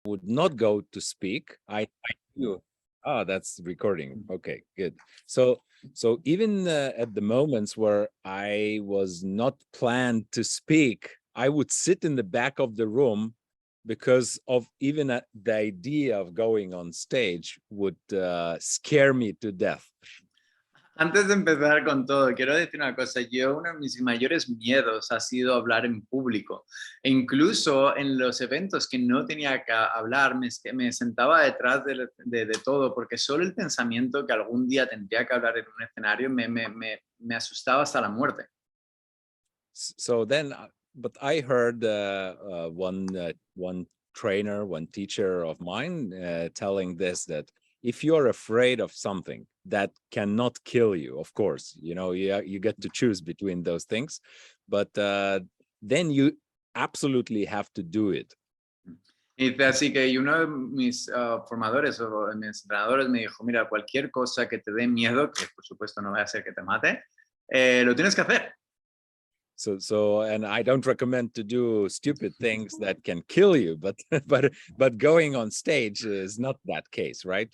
would not go to speak, I knew, oh, that's recording. Okay, good. So even at the moments where I was not planned to speak, I would sit in the back of the room because of even the idea of going on stage would scare me to death. Antes de empezar con todo, quiero decir una cosa. Uno de mis mayores miedos ha sido hablar en público. E incluso en los eventos que no tenía que hablar, me sentaba detrás de todo, porque solo el pensamiento que algún día tendría que hablar en un escenario me asustaba hasta la muerte. So then, but I heard one trainer, one teacher of mine telling this, that if you're afraid of something that cannot kill you, of course, you get to choose between those things, but then you absolutely have to do it. Y así que uno de mis formadores o de mis entrenadores me dijo, mira, cualquier cosa que te dé miedo, que por supuesto no va a hacer que te mate, lo tienes que hacer. So, and I don't recommend to do stupid things that can kill you, but going on stage is not that case, right?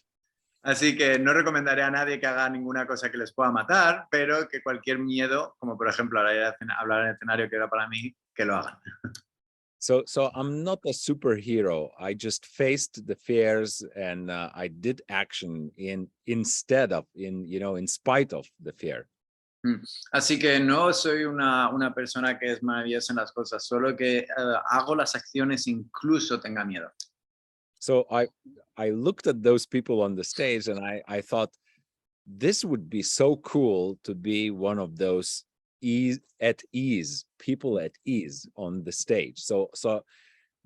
Así que no recomendaré a nadie que haga ninguna cosa que les pueda matar, pero que cualquier miedo, como por ejemplo hablar en el escenario, que era para mí, que lo hagan. So I'm not a superhero. I just faced the fears and I did action in spite of the fear. Así que no soy una persona que es maravillosa en las cosas, solo que hago las acciones incluso tenga miedo. So I looked at those people on the stage and I thought, this would be so cool to be one of those people at ease on the stage. So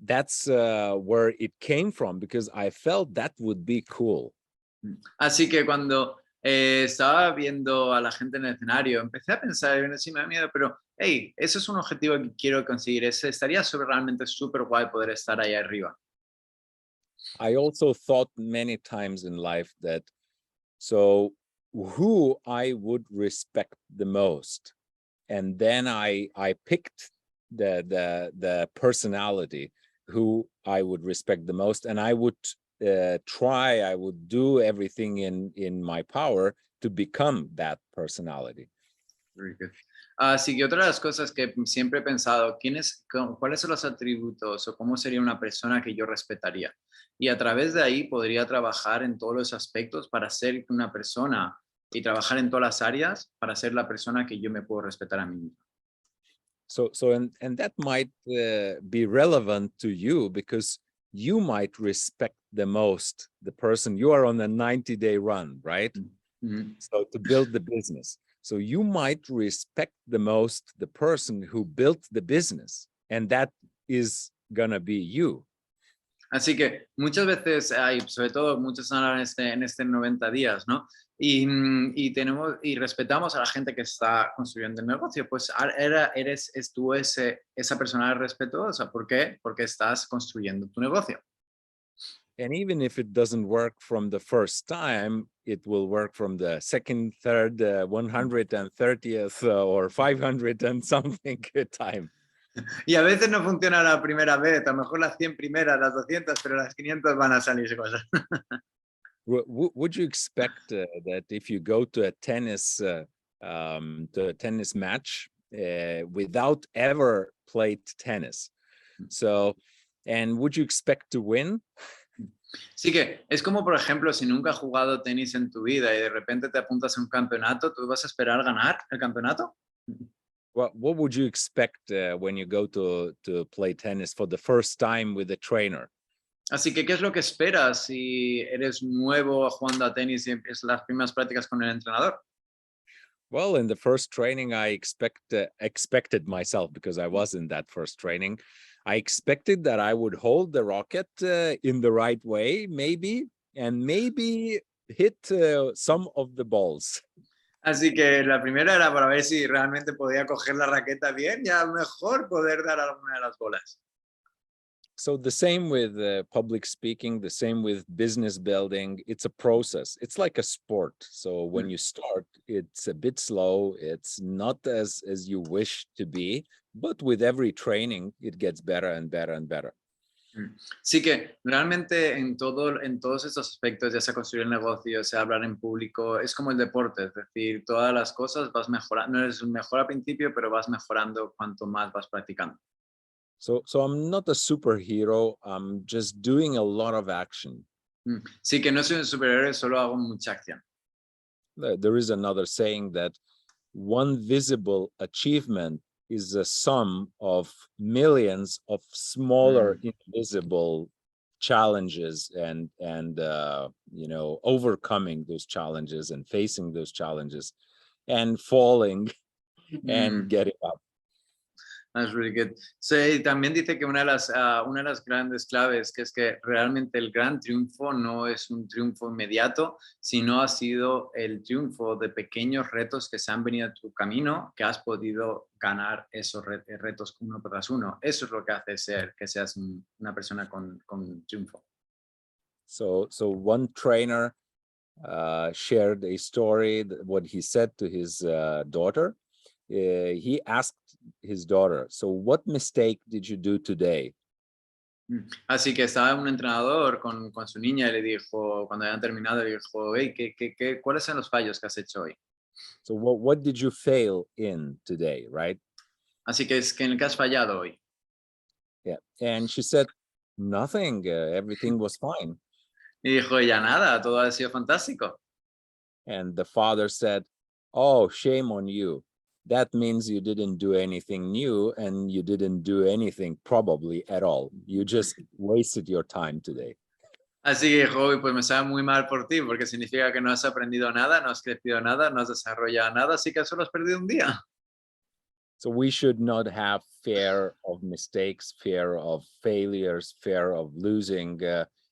that's where it came from, because I felt that would be cool. Así que cuando estaba viendo a la gente en el escenario, empecé a pensar, sí me da miedo, pero hey, eso es un objetivo que quiero conseguir. Estaría realmente súper guay poder estar ahí arriba. I also thought many times in life that, so who I would respect the most, and then I picked the personality who I would respect the most, and I would I would do everything in my power to become that personality. Very good. Así que otra de las cosas que siempre he pensado, ¿cuáles son los atributos o cómo sería una persona que yo respetaría? Y a través de ahí podría trabajar en todos los aspectos para ser una persona y trabajar en todas las áreas para ser la persona que yo me puedo respetar a mí mismo. And that might be relevant to you, because you might respect the most the person. You are on a 90-day run, right? Mm-hmm. So to build the business. So you might respect the most the person who built the business, and that is gonna be you. Así que muchas veces hay, sobre todo muchos hablan en este 90 días, ¿no? Y respetamos a la gente que está construyendo el negocio. Pues eres tú esa persona respetuosa. ¿Por qué? Porque estás construyendo tu negocio. And even if it doesn't work from the first time, it will work from the second, third, 130th or 500 and something time. Y a veces no funciona la primera vez, a lo mejor las 100 primeras, las 200, pero las 500 van a salir cosas. Would you expect that if you go to a tennis match without ever played tennis, and would you expect to win? Sí, que es como, por ejemplo, si nunca has jugado tenis en tu vida y de repente te apuntas a un campeonato, ¿tú vas a esperar ganar el campeonato? What would you expect when you go to play tennis for the first time with a trainer? Así que, ¿qué es lo que esperas si eres nuevo jugando a tenis y empiezas las primeras prácticas con el entrenador? Well, in the first training, I expected myself, because I was in that first training, I expected that I would hold the racket in the right way, maybe, and maybe hit some of the balls. Así que la primera era para ver si realmente podía coger la raqueta bien y a lo mejor poder dar alguna de las bolas. So the same with public speaking, the same with business building. It's a process. It's like a sport. So when you start, it's a bit slow. It's not as you wish to be, but with every training, it gets better and better and better. Sí que realmente en todos estos aspectos, ya sea construir el negocio, sea hablar en público, es como el deporte, es decir, todas las cosas vas mejorando, no eres mejor al principio, pero vas mejorando cuanto más vas practicando. So I'm not a superhero. I'm just doing a lot of action. Sí que no soy un superhéroe, solo hago mucha acción. There is another saying that one visible achievement is a sum of millions of smaller invisible challenges and overcoming those challenges and facing those challenges and falling and Mm. getting up. That's really good. Sí, también dice que una de las grandes claves que es que realmente el gran triunfo no es un triunfo inmediato, sino ha sido el triunfo de pequeños retos que se han venido a tu camino, que has podido ganar esos retos uno tras uno. Eso es lo que hace que seas una persona con triunfo. So one trainer shared a story what he said to his daughter. He asked his daughter, so what mistake did you do today? Así que estaba un entrenador con su niña y le dijo, cuando habían terminado, le dijo, hey, ¿cuáles son los fallos que has hecho hoy? So what did you fail in today, right? Así que es que en el que has fallado hoy. Yeah. And she said, nothing, everything was fine. Y dijo, ya nada, todo ha sido fantástico. And the father said, oh, shame on you. That means you didn't do anything new and you didn't do anything probably at all. You just wasted your time today. Así que dijo, uy, pues me sabe muy mal por ti, porque significa que no has aprendido nada, no has crecido nada, no has desarrollado nada, así que solo has perdido un día. So we should not have fear of mistakes, fear of failures, fear of losing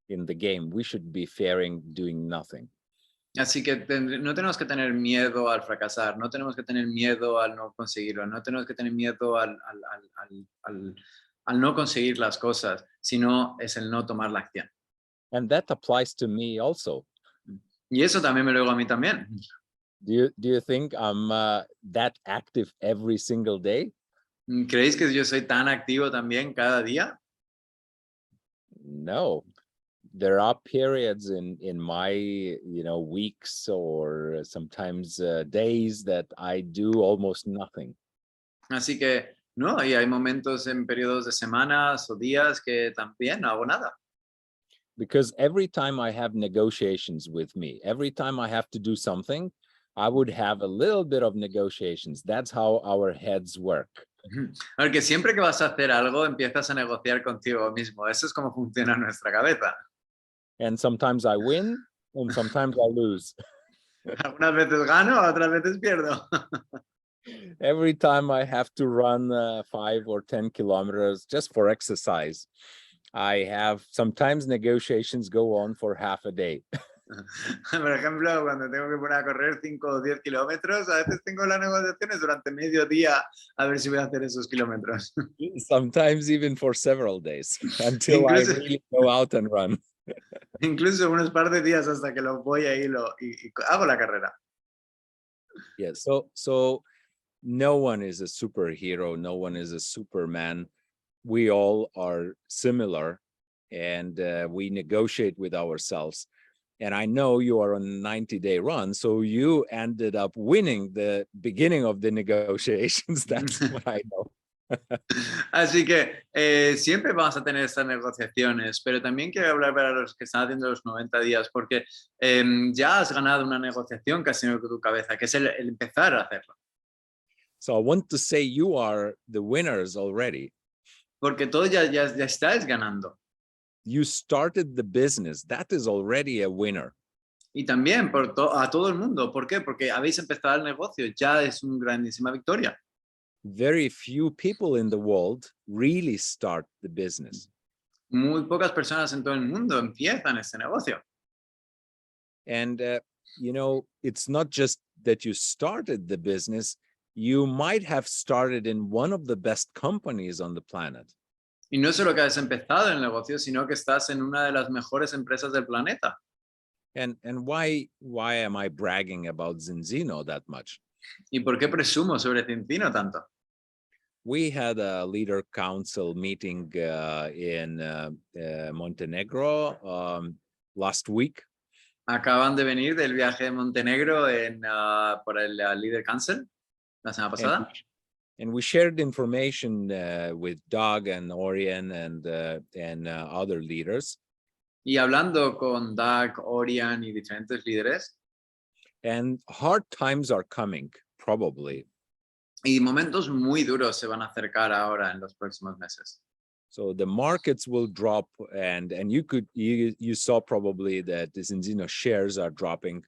in the game. We should be fearing doing nothing. Así que no tenemos que tener miedo al fracasar, no tenemos que tener miedo al no conseguirlo, no tenemos que tener miedo al no conseguir las cosas, sino es el no tomar la acción. And that applies to me also. Y eso también me lo digo a mí también. Do you think I'm that active every single day? ¿Creéis que yo soy tan activo también cada día? No. There are periods in my weeks or sometimes days that I do almost nothing. Así que no, y hay momentos en periodos de semanas o días que también no hago nada. Because every time I have negotiations with me, every time I have to do something, I would have a little bit of negotiations. That's how our heads work. Porque siempre que vas a hacer algo, empiezas a negociar contigo mismo. Eso es como funciona nuestra cabeza. And sometimes I win and sometimes I lose. Algunas veces gano, otras veces pierdo. Every time I have to run 5 or 10 kilometers just for exercise, I have sometimes negotiations go on for half a day. Por ejemplo, cuando tengo que poner a correr 5 o 10 kilómetros, a veces tengo las negociaciones durante medio día a ver si voy a hacer esos kilómetros. Sometimes even for several days until Incluso- I really go out and run. Incluso unos par de días hasta que lo voy ahí y hago la carrera. Yeah, so no one is a superhero, no one is a superman. We all are similar and we negotiate with ourselves. And I know you are on a 90-day run, so you ended up winning the beginning of the negotiations. That's what I know. Así que siempre vamos a tener estas negociaciones, pero también quiero hablar para los que están haciendo los 90 días, porque ya has ganado una negociación que has tenido con tu cabeza, que es el empezar a hacerlo. So I want to say you are the winners already. Porque todo ya estáis ganando. You started the business. That is already a winner. Y también a todo el mundo. ¿Por qué? Porque habéis empezado el negocio. Ya es una grandísima victoria. Very few people in the world really start the business. Muy pocas personas en todo el mundo empiezan este negocio. And, it's not just that you started the business. You might have started in one of the best companies on the planet. Y no solo que has empezado el negocio, sino que estás en una de las mejores empresas del planeta. And why am I bragging about Zinzino that much? ¿Y por qué presumo sobre Cincino tanto? we had a leader council meeting in Montenegro last week. Acaban de venir del viaje de Montenegro por el Leader Council la semana And, pasada. and we shared information with Doug and Orion and other leaders. Y hablando con Doug, Orion y diferentes líderes. And hard times are coming, probably. Y momentos muy duros se van a acercar ahora en los próximos meses. So the markets will drop, and you saw probably that the Zinzino shares are dropping.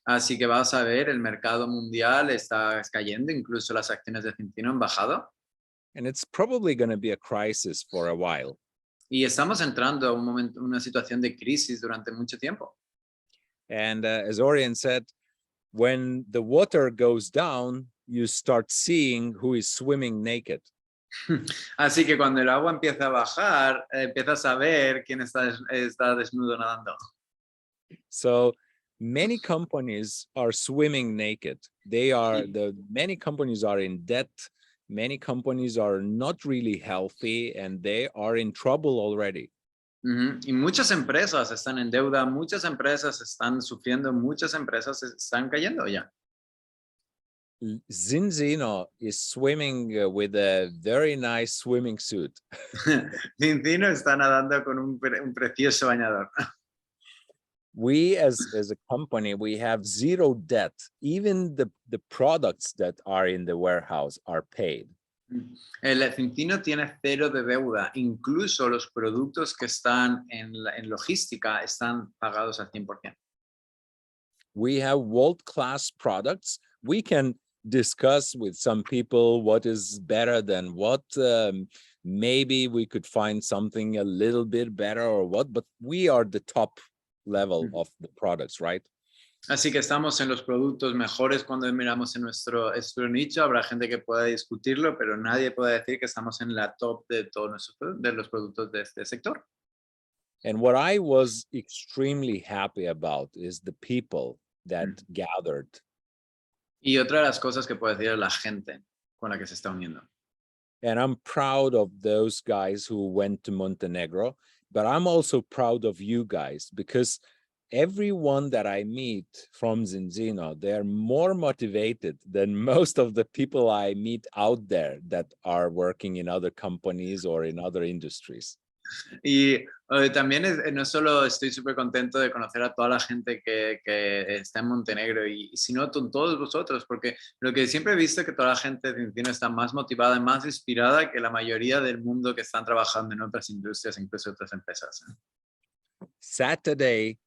Así que vas a ver, el mercado mundial está cayendo, incluso las acciones de Centino han bajado. And it's probably going to be a crisis for a while. Y estamos entrando a un momento, una situación de crisis durante mucho tiempo. And as Orion said, when the water goes down, you start seeing who is swimming naked. Así que cuando el agua empieza a bajar, empiezas a ver quién está desnudo nadando. So many companies are swimming naked. Many companies are in debt. Many companies are not really healthy, and they are in trouble already. Y muchas empresas están en deuda, muchas empresas están sufriendo, muchas empresas están cayendo ya. Zinzino is swimming with a very nice swimming suit. Cincino está nadando con un precioso bañador. We as a company, we have zero debt. Even the products that are in the warehouse are paid. El Cincino tiene cero de deuda. Incluso los productos que están en logística están pagados al 100%. We have world-class products. We can discuss with some people what is better than what. Maybe we could find something a little bit better or what, but we are the top level of the products, right? Así que estamos en los productos mejores cuando miramos en nuestro nicho. Habrá gente que pueda discutirlo, pero nadie puede decir que estamos en la top de todos los productos de este sector. And what I was extremely happy about is the people that gathered. Y otra de las cosas que puedo decir es la gente con la que se está uniendo. And I'm proud of those guys who went to Montenegro, but I'm also proud of you guys, because everyone that I meet from Zinzino, they're more motivated than most of the people I meet out there that are working in other companies or in other industries. Y también no solo estoy súper contento de conocer a toda la gente que está en Montenegro, sino con todos vosotros, porque lo que siempre he visto es que toda la gente de Cincino está más motivada y más inspirada que la mayoría del mundo que están trabajando en otras industrias, incluso otras empresas. Saturday,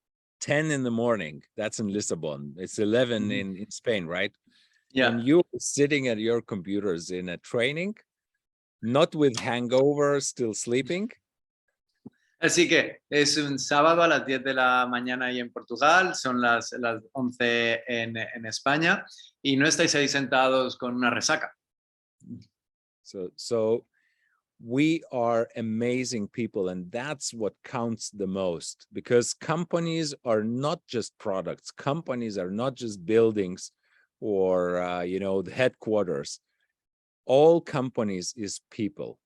10 in the morning, that's in Lisbon. It's 11 in Spain, right? Yeah. And you're sitting at your computers in a training, not with hangover, still sleeping. Así que es un sábado a las 10 de la mañana ahí en Portugal, son las 11 en España, y no estáis ahí sentados con una resaca. So we are amazing people, and that's what counts the most, because companies are not just products. Companies are not just buildings or the headquarters. All companies is people.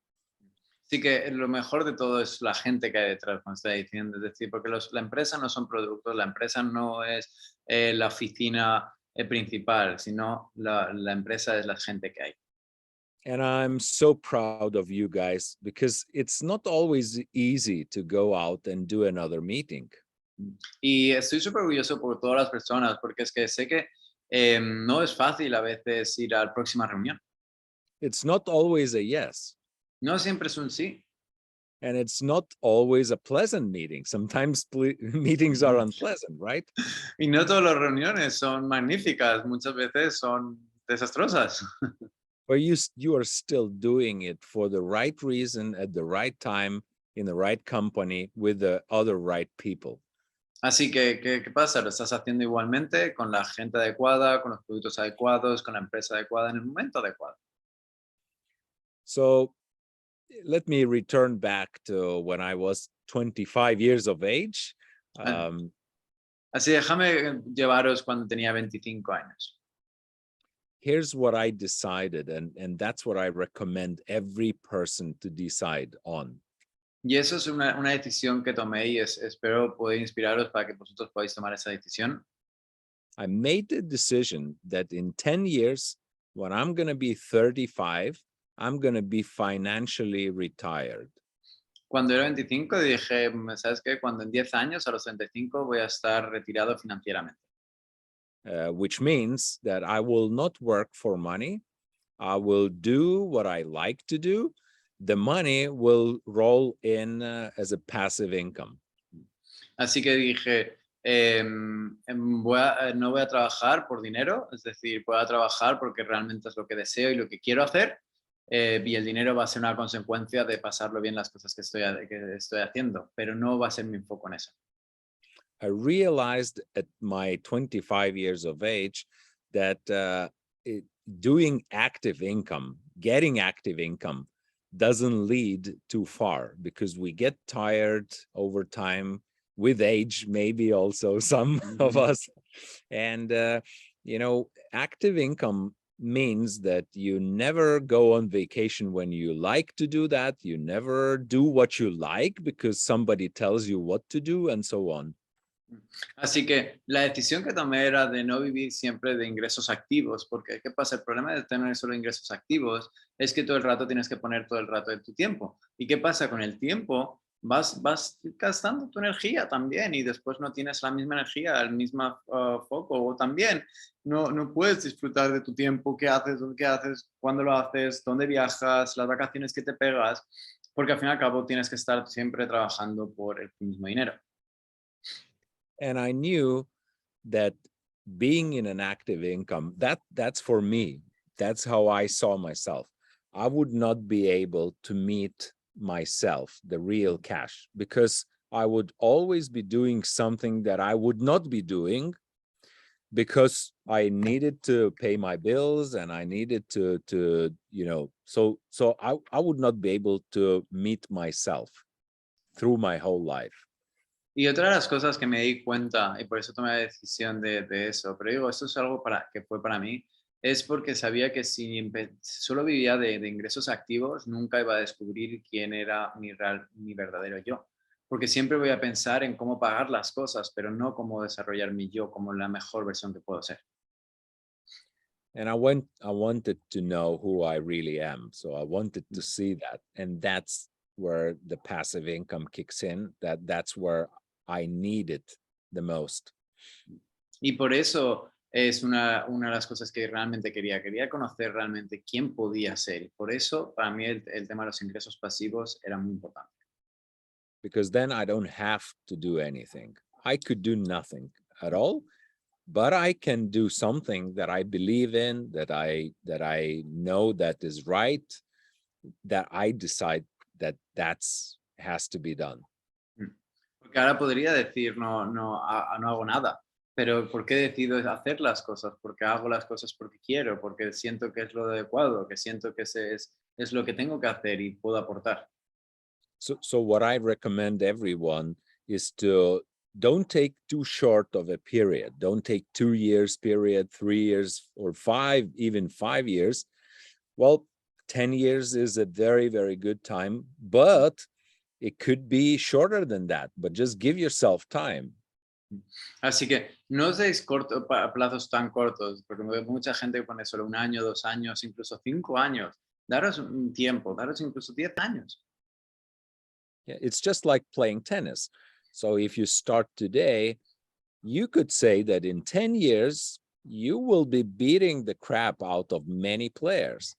Así que lo mejor de todo es la gente que hay detrás, como está diciendo, es decir, porque la empresa no son productos, la empresa no es la oficina principal, sino la empresa es la gente que hay. And I'm so proud of you guys, because it's not always easy to go out and do another meeting. Y estoy súper orgulloso por todas las personas, porque es que sé que no es fácil a veces ir a la próxima reunión. It's not always a yes. No siempre es un sí. And it's not always a pleasant meeting. Sometimes meetings are unpleasant, right? Y no todas las reuniones son magníficas, muchas veces son desastrosas. But you are still doing it for the right reason, at the right time, in the right company, with the other right people. Así que, ¿qué pasa? Lo estás haciendo igualmente con la gente adecuada, con los productos adecuados, con la empresa adecuada en el momento adecuado. So let me return back to when I was 25 years of age. Así déjame llevaros cuando tenía 25 años. here's what I decided, and that's what I recommend every person to decide on. Y eso es una decisión que tomé y espero poder inspiraros para que vosotros podáis tomar esa decisión. I made the decision that in 10 years, when I'm going to be 35, I'm going to be financially retired. Cuando era 25 dije, ¿sabes qué? Cuando en 10 años, a los 35, voy a estar retirado financieramente. Which means that I will not work for money. I will do what I like to do. The money will roll in as a passive income. Así que dije, no voy a trabajar por dinero, es decir, voy a trabajar porque realmente es lo que deseo y lo que quiero hacer, y el dinero va a ser una consecuencia de pasarlo bien las cosas que estoy haciendo, pero no va a ser mi enfoque en eso. I realized at my 25 years of age that doing active income, getting active income, doesn't lead too far because we get tired over time with age, maybe also some of us. And, active income means that you never go on vacation when you like to do that. You never do what you like because somebody tells you what to do and so on. Así que la decisión que tomé era de no vivir siempre de ingresos activos, porque ¿qué pasa? El problema de tener solo ingresos activos es que todo el rato tienes que poner todo el rato de tu tiempo. ¿Y qué pasa con el tiempo? Vas gastando tu energía también y después no tienes la misma energía, el mismo foco, o también no puedes disfrutar de tu tiempo, qué haces, cuándo lo haces, dónde viajas, las vacaciones que te pegas, porque al fin y al cabo tienes que estar siempre trabajando por el mismo dinero. And I knew that being in an active income, that's for me. That's how I saw myself. I would not be able to meet myself, the real cash, because I would always be doing something that I would not be doing because I needed to pay my bills and I needed to so I would not be able to meet myself through my whole life. Y otra de las cosas que me di cuenta, y por eso tomé la decisión de eso, pero digo, esto es algo que fue para mí, es porque sabía que si solo vivía de ingresos activos, nunca iba a descubrir quién era mi verdadero yo. Porque siempre voy a pensar en cómo pagar las cosas, pero no cómo desarrollar mi yo como la mejor versión que puedo ser. And I wanted to know who I really am. So I wanted to see that. And that's where the passive income kicks in. That's where I need it the most. Y por eso es una de las cosas que realmente quería conocer realmente quién podía ser. Y por eso para mí el tema de los ingresos pasivos era muy importante. Because then I don't have to do anything. I could do nothing at all, but I can do something that I believe in, that I know that is right, that I decide that has to be done. Porque ahora podría decir, no hago nada, pero ¿por qué decido hacer las cosas? Porque hago las cosas porque quiero, porque siento que es lo adecuado, que siento que es lo que tengo que hacer y puedo aportar. So what I recommend everyone is to don't take too short of a period. Don't take 2 years period, 3 years, or 5, even 5 years. Well, 10 years is a very, very good time, but it could be shorter than that, but just give yourself time. Así que no os deis plazos tan cortos, porque veo mucha gente que pone solo 1 año, 2 años, incluso 5 años. Daros un tiempo, daros incluso 10 años. Yeah, it's just like playing tennis. So if you start today, you could say that in 10 years, you will be beating the crap out of many players.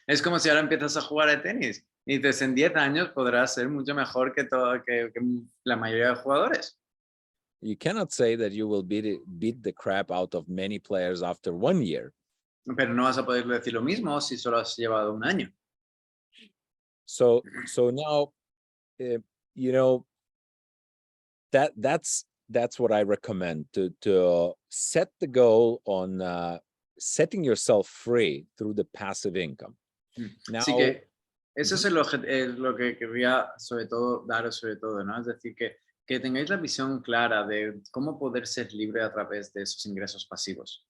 Es como si ahora empiezas a jugar a tenis y dices, en 10 años podrás ser mucho mejor que la mayoría de jugadores. You cannot say that you will beat the crap out of many players after 1 year. Pero no vas a poder decir lo mismo si solo has llevado 1 año. So now, that's what I recommend, to set the goal on setting yourself free through the passive income. Now, Así que eso es lo que querría daros sobre todo, ¿no? Es decir, que tengáis la visión clara de cómo poder ser libre a través de esos ingresos pasivos.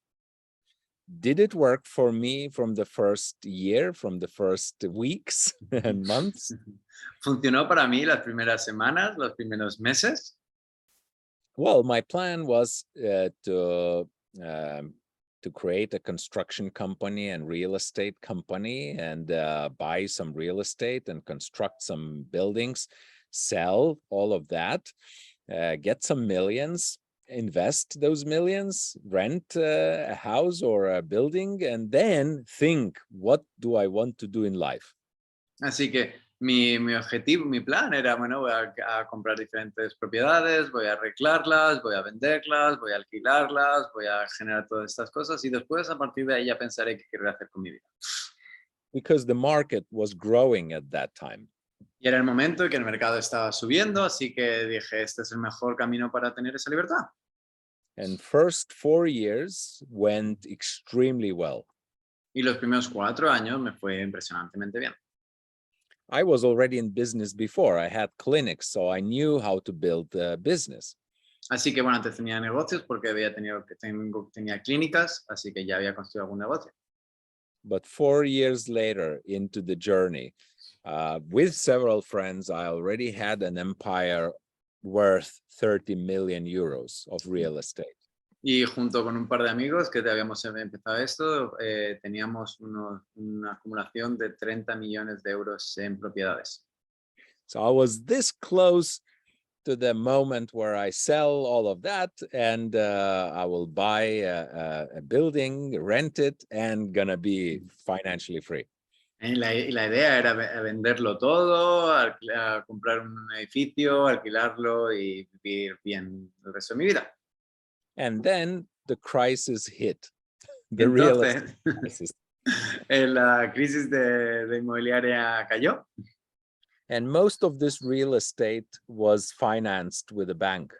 did it work for me from the first year, from the first weeks and months? ¿Funcionó para mí las primeras semanas, los primeros meses? Well, my plan was to create a construction company and real estate company and buy some real estate and construct some buildings, sell all of that, get some millions, invest those millions, rent a house or a building, and then think, what do I want to do in life? Así que mi objetivo, mi plan era, bueno, voy a comprar diferentes propiedades, voy a arreglarlas, voy a venderlas, voy a alquilarlas, voy a generar todas estas cosas y después a partir de ahí ya pensaré qué quiero hacer con mi vida. Because the market was growing at that time. Y era el momento en que el mercado estaba subiendo, así que dije, este es el mejor camino para tener esa libertad. And first 4 years went extremely well. Y los primeros 4 años me fue impresionantemente bien. I was already in business before. I had clinics, so I knew how to build a business. Así que bueno, antes tenía negocios porque tenía clínicas, así que ya había construido algún negocio. But 4 years later into the journey, with several friends, I already had an empire worth 30 million euros of real estate. Y junto con un par de amigos que habíamos empezado esto, teníamos una acumulación de 30 millones de euros en propiedades. So I was this close to the moment where I sell all of that and I will buy a building, rent it, and gonna be financially free. Y la idea era venderlo todo, comprar un edificio, alquilarlo y vivir bien el resto de mi vida. And then the crisis hit, the real Entonces, estate crisis. la crisis de inmobiliaria cayó. And most of this real estate was financed with a bank.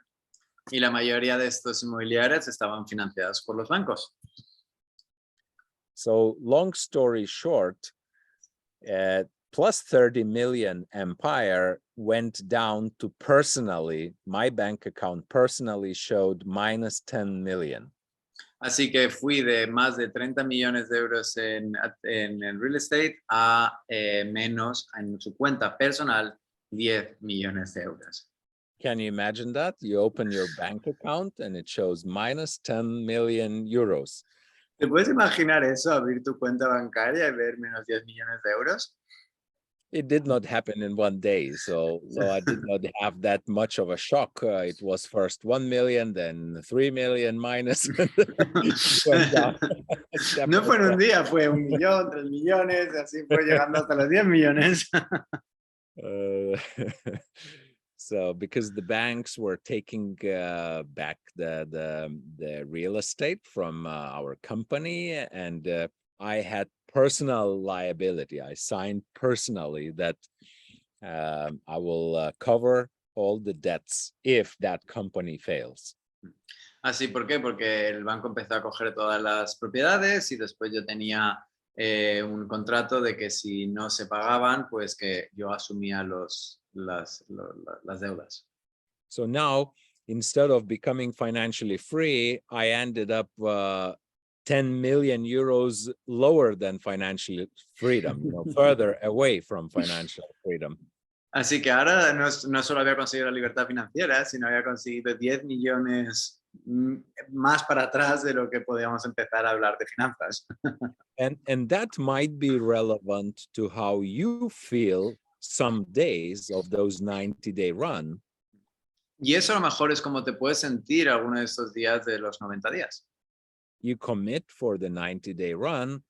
Y la mayoría de estos inmobiliarios estaban financiados por los bancos. So long story short, plus 30 million empire went down to personally, my bank account personally showed minus 10 million. Así que fui de más de 30 millones de euros en el real estate a menos en su cuenta personal 10 millones de euros. Can you imagine that? You open your bank account and it shows minus 10 million euros. ¿Te puedes imaginar eso, abrir tu cuenta bancaria y ver menos 10 millones de euros? It did not happen in one day, so I did not have that much of a shock. It was first 1 million, then 3 million minus. Went down. No fue en un día, fue 1 millón, 3 millones, así fue llegando hasta los 10 millones. So because the banks were taking back the real estate from our company, and I had personal liability. I signed personally that I will cover all the debts if that company fails. Así, ¿por qué? Porque el banco empezó a coger todas las propiedades y después yo tenía un contrato de que si no se pagaban, pues que yo asumía las deudas. So now, instead of becoming financially free, I ended up 10 million euros lower than financial freedom, further away from financial freedom. Así que ahora no solo había conseguido la libertad financiera, sino había conseguido 10 millones más para atrás de lo que podíamos empezar a hablar de finanzas. And that might be relevant to how you feel some days of those 90-day run. Y eso a lo mejor es como te puedes sentir alguno de estos días de los 90 días. You commit for the 90-day run,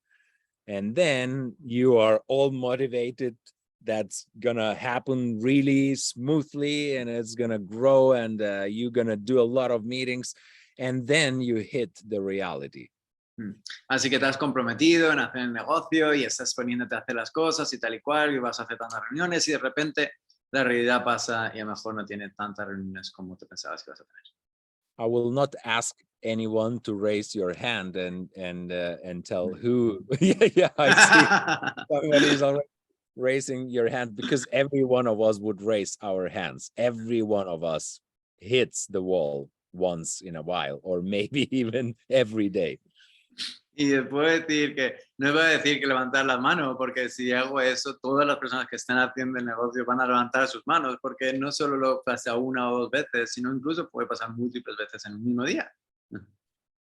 and then you are all motivated. That's gonna happen really smoothly, and it's gonna grow, and you're gonna do a lot of meetings, and then you hit the reality. Así que te has comprometido en hacer el negocio y estás poniéndote a hacer las cosas y tal y cual, y vas a hacer tantas reuniones y de repente la realidad pasa y a lo mejor no tienes tantas reuniones como te pensabas que ibas a tener. I will not ask anyone to raise your hand and tell who. Yeah, I see. Somebody's already raising your hand, because every one of us would raise our hands. Every one of us hits the wall once in a while, or maybe even every day. Y después decir que, no voy a decir que levantar las manos, porque si hago eso, todas las personas que están haciendo el negocio van a levantar sus manos, porque no solo lo pasa una o dos veces, sino incluso puede pasar múltiples veces en un mismo día.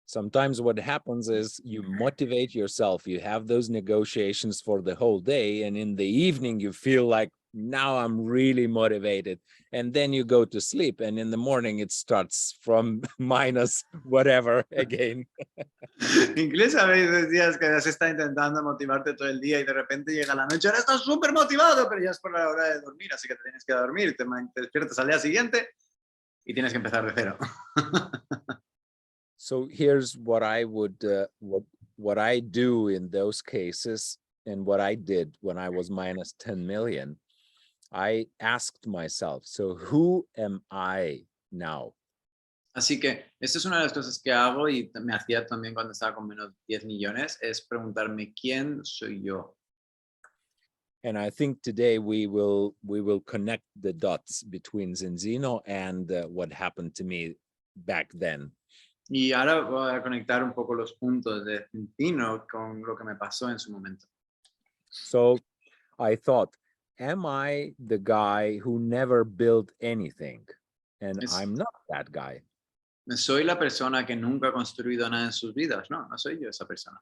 Sometimes what happens is you motivate yourself. You have those negotiations for the whole day. And in the evening, you feel like, now I'm really motivated. And then you go to sleep. And in the morning, it starts from minus whatever again. Incluso a veces días que has estado intentando motivarte todo el día y de repente llega la noche, ahora estás súper motivado, pero ya es por la hora de dormir, así que te tienes que dormir, te despiertas al día siguiente y tienes que empezar de cero. So here's what I would, what I do in those cases, and what I did when I was minus 10 million. I asked myself, so who am I now? Así que esta es una de las cosas que hago y me hacía también cuando estaba con menos 10 millones, es preguntarme quién soy yo. And I think today we will connect the dots between Zinzino and what happened to me back then. Y ahora voy a conectar un poco los puntos de Centino con lo que me pasó en su momento. So I thought, am I the guy who never built anything? And Es- I'm not that guy. Soy la persona que nunca ha construido nada en sus vidas. No, no soy yo esa persona.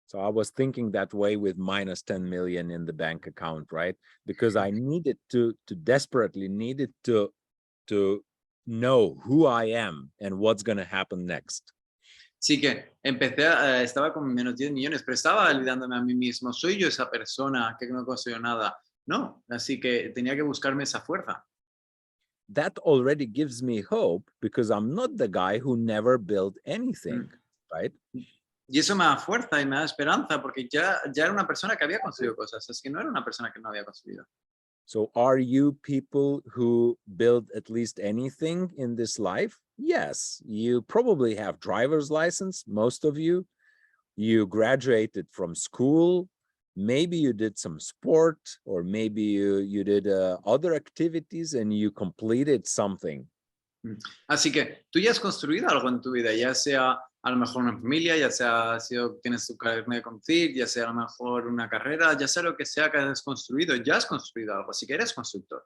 So I was thinking that way with minus 10 million in the bank account, right? Because I needed to desperately needed to know who I am and what's going to happen next. Sí que estaba con menos 10 millones, pero estaba olvidándome a mí mismo. Soy yo esa persona que no consiguió nada. No, así que tenía que buscarme esa fuerza. That already gives me hope because I'm not the guy who never built anything, right? Y eso me da fuerza y me da esperanza porque ya era una persona que había construido cosas. Es que no era una persona que no había construido. So are you people who build at least anything in this life? Yes, you probably have driver's license, most of you. You graduated from school. Maybe you did some sport, or maybe you did other activities and you completed something. Así que tú ya has construido algo en tu vida, ya sea a lo mejor una familia, ya sea tienes tu carnet de conducir, ya sea a lo mejor una carrera, ya sea lo que sea que has construido, ya has construido algo, así que eres constructor.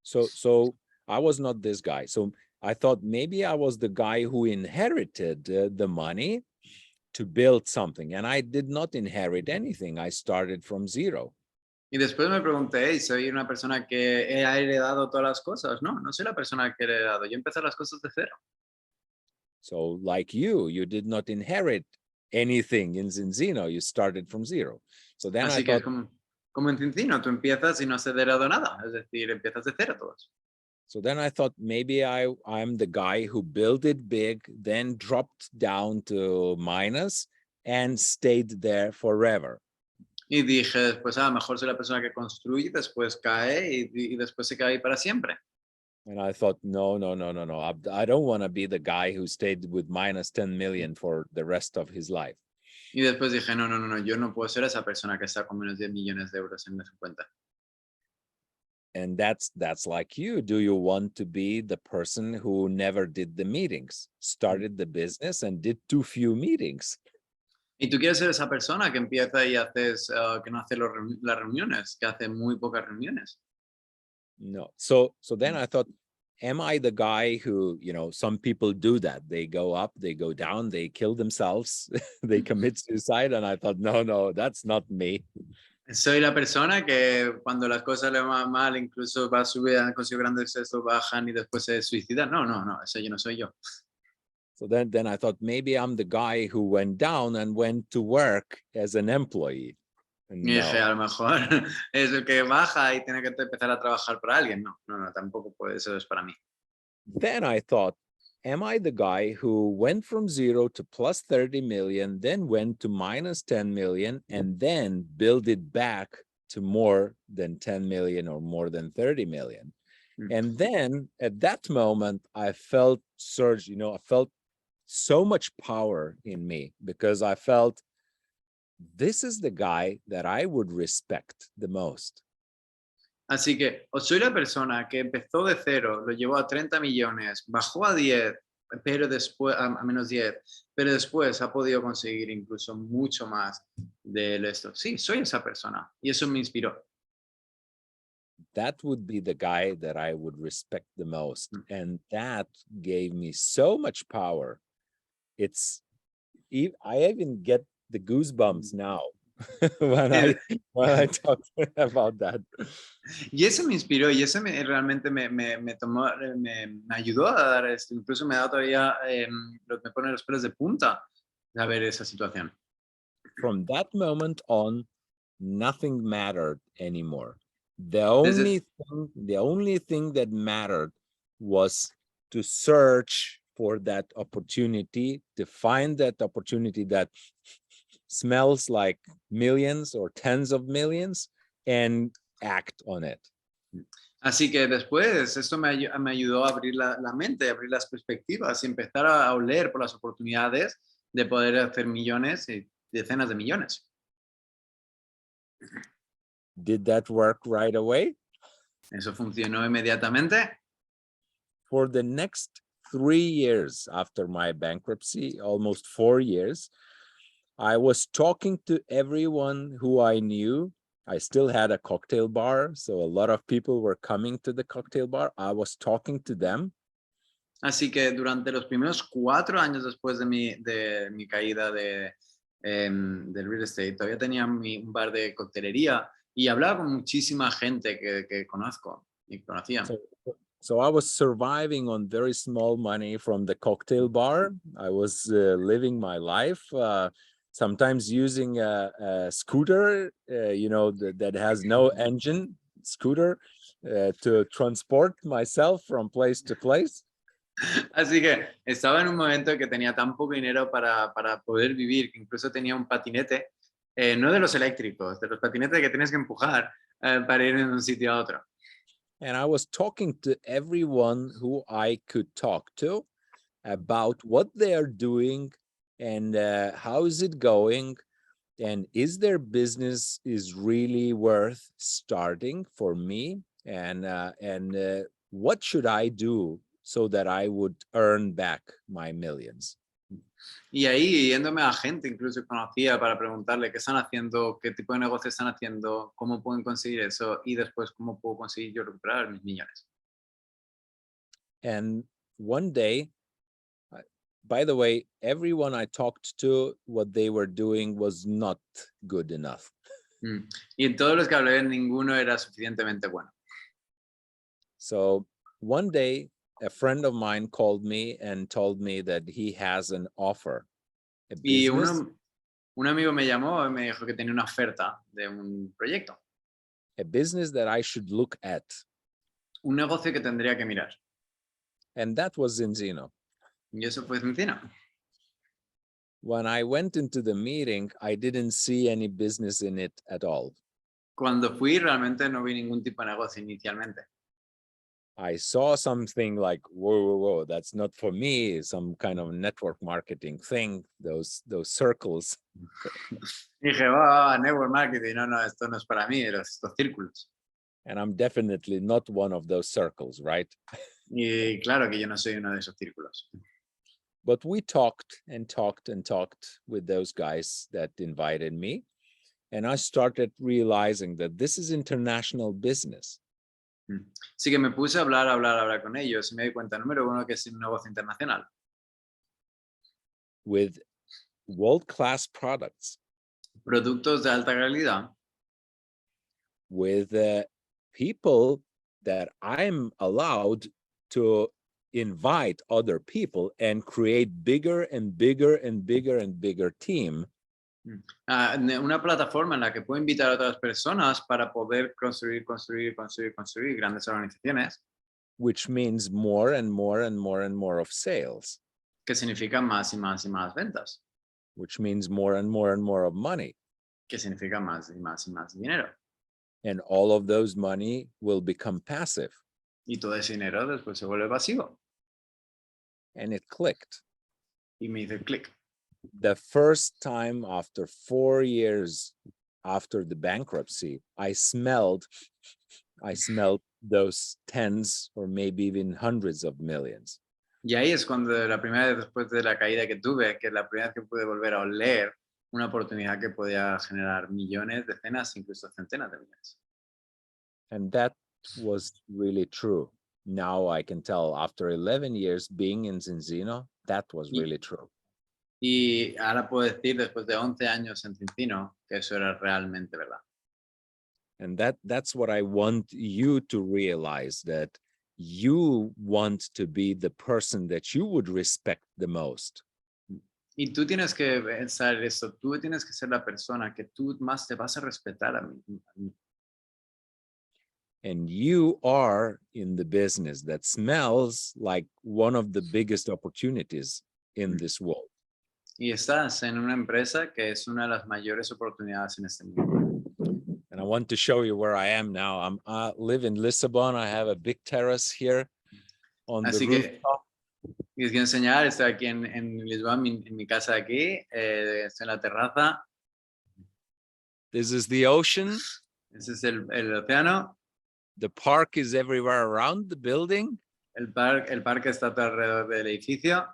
So I was not this guy. So I thought maybe I was the guy who inherited the money to build something, and I did not inherit anything. I started from zero. Y después me pregunté, ¿y soy una persona que ha heredado todas las cosas? No, no soy la persona que he heredado, yo empecé las cosas de cero. So like you did not inherit anything in Zinzino. You started from zero. So then I Así que es thought, como en Cincino, tú empiezas y no has heredado nada, es decir, empiezas de cero todos. so then I thought maybe I'm the guy who built it big, then dropped down to minus and stayed there forever. Y dije después, a lo mejor soy la persona que construye, después cae y después se cae para siempre. And I thought, no. I don't want to be the guy who stayed with minus 10 million for the rest of his life. Y después dije, no, yo no puedo ser esa persona que está con menos 10 millones de euros en su cuenta. And that's like you. Do you want to be the person who never did the meetings, started the business and did too few meetings? Y tú quieres ser esa persona que empieza y haces, que no hace las reuniones, que hace muy pocas reuniones. No. So then I thought, am I the guy who, some people do that. They go up, they go down, they kill themselves, they commit suicide. And I thought, no, that's not me. Soy la persona que cuando las cosas le van mal, incluso va a subir, han conseguido grandes éxitos, bajan y después se suicidan. No, ese yo no soy yo. So then I thought maybe I'm the guy who went down and went to work as an employee. Y dije, No. a lo mejor es el que baja y tiene que empezar a trabajar para alguien. No, tampoco puede, eso es para mí. Then I thought, am I the guy who went from zero to plus 30 million, then went to minus 10 million, and then build it back to more than 10 million or more than 30 million? And then at that moment, I felt surge, I felt so much power in me because I felt this is the guy that I would respect the most. Así que o soy la persona que empezó de cero, lo llevó a 30 millones, bajó a 10 pero después, a menos 10, pero después ha podido conseguir incluso mucho más de esto. Sí, soy esa persona y eso me inspiró. That would be the guy that I would respect the most. Mm. And that gave me so much power. I even get the goosebumps now when I talk about that. Y eso me inspiró y eso realmente me tomó, me ayudó a dar esto. Incluso me da todavía, me pone los pelos de punta de ver esa situación. From that moment on, nothing mattered anymore. The Desde, only thing that mattered was to search for that opportunity, to find that opportunity that smells like millions or tens of millions, and act on it. Así que después esto me ayudó a abrir la mente, a abrir las perspectivas y empezar a oler por las oportunidades de poder hacer millones y decenas de millones. Did that work right away? Eso funcionó inmediatamente. For the next 3 years after my bankruptcy, almost 4 years, I was talking to everyone who I knew. I still had a cocktail bar, so a lot of people were coming to the cocktail bar. I was talking to them. Así que durante los primeros 4 años después de mi caída del real estate, todavía tenía un bar de coctelería y hablaba con muchísima gente que conozco y conocía. So I was surviving on very small money from the cocktail bar. I was living my life, sometimes using a scooter, that has no engine, scooter, to transport myself from place to place. Así que estaba en un momento que tenía tan poco dinero para poder vivir, que incluso tenía un patinete, no de los eléctricos, de los patinetes que tienes que empujar para ir de un sitio a otro. And I was talking to everyone who I could talk to about what they are doing and how is it going, and is their business is really worth starting for me, and what should I do so that I would earn back my millions. Y ahí yéndome a gente incluso que conocía para preguntarle qué están haciendo, qué tipo de negocio están haciendo, cómo pueden conseguir eso y después cómo puedo conseguir yo recuperar mis millones. And one day, by the way, everyone I talked to, what they were doing was not good enough. Y en todos los que hablé, ninguno era suficientemente bueno. So one day, a friend of mine called me and told me that he has an offer, a Y business, un amigo me llamó y me dijo que tenía una oferta de un proyecto, a business that I should look at. un negocio que tendría que mirar. And that was Zinzino. Y eso fue Encina. When I went into the meeting, I didn't see any business in it at all. Cuando fui, realmente no vi ningún tipo de negocio inicialmente. I saw something like, whoa, that's not for me, some kind of network marketing thing, those circles. Dije, network marketing, no, esto no es para mí, estos círculos. And I'm definitely not one of those circles, right? Y claro que yo no soy uno de esos círculos. But we talked and talked and talked with those guys that invited me. And I started realizing that this is international business. Así que me puse a hablar con ellos y me di cuenta, número uno, que es un negocio internacional. With world-class products. Productos de alta calidad. With people that I'm allowed to invite other people and create bigger and bigger and bigger and bigger team. Una plataforma en la que puedo invitar a otras personas para poder construir grandes organizaciones. Which means more and more and more and more of sales. Que significa más y más y más ventas. Which means more and more and more of money. Que significa más y más y más dinero. And all of those money will become passive. Y todo ese dinero después se vuelve pasivo. And it clicked. Y me hizo clic. The first time after 4 years after the bankruptcy, I smelled those tens or maybe even hundreds of millions. Y ahí es cuando la primera vez después de la caída que tuve, que la primera vez que pude volver a oler una oportunidad que podía generar millones, decenas, incluso centenas de millones. And that was really true. Now I can tell after 11 years being in Zinzino, that was Y, really true. y ahora puedo decir, después de 11 años en Cincino, que eso era realmente verdad. And that's what I want you to realize, that you want to be the person that you would respect the most. Y tú tienes que pensar eso, tú tienes que ser la persona que tú más te vas a respetar a mí. And you are in the business that smells like one of the biggest opportunities in this world. Y estás en una empresa que es una de las mayores oportunidades en este mundo. And I want to show you where I am now. I live in Lisbon. I have a big terrace here on the Así que rooftop. les quiero enseñar, estoy aquí en Lisboa, en mi casa de aquí, estoy en la terraza, This is the ocean. ese es el océano, The park is everywhere around the building. el parque está todo alrededor del edificio.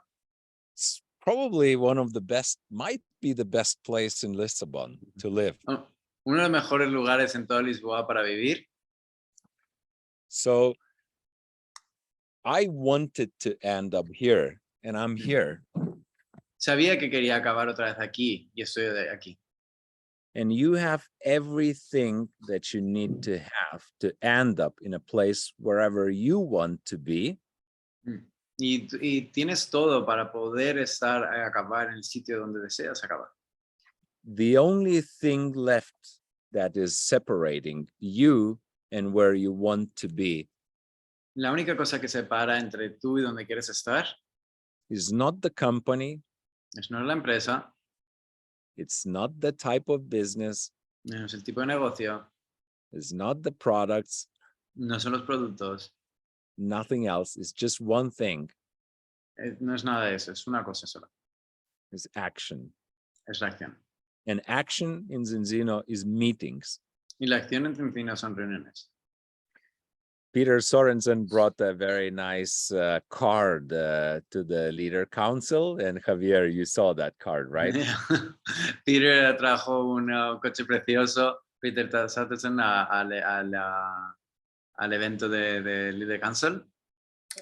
It's probably one of the best, might be the best place in Lisbon to live. Uno de los mejores lugares en toda Lisboa para vivir. So I wanted to end up here, and I'm here. Sabía que quería acabar otra vez aquí y estoy de aquí. And you have everything that you need to have to end up in a place wherever you want to be. Y tienes todo para poder acabar en el sitio donde deseas acabar. The only thing left that is separating you and where you want to be La única cosa que separa entre tú y donde quieres estar is not the company, es no la empresa, it's not the type of business, no es el tipo de negocio, it's not the products, no son los productos, nothing else. It's just one thing, no es nada de eso, es una cosa sola, is action. es la acción. And action in Zinzino is meetings. Y la acción en Cincino son reuniones. Peter Sorensen brought a very nice card to the leader council, and Javier, you saw that card, right? Peter trajo un coche precioso, Peter Satterson, al evento de Leader Council.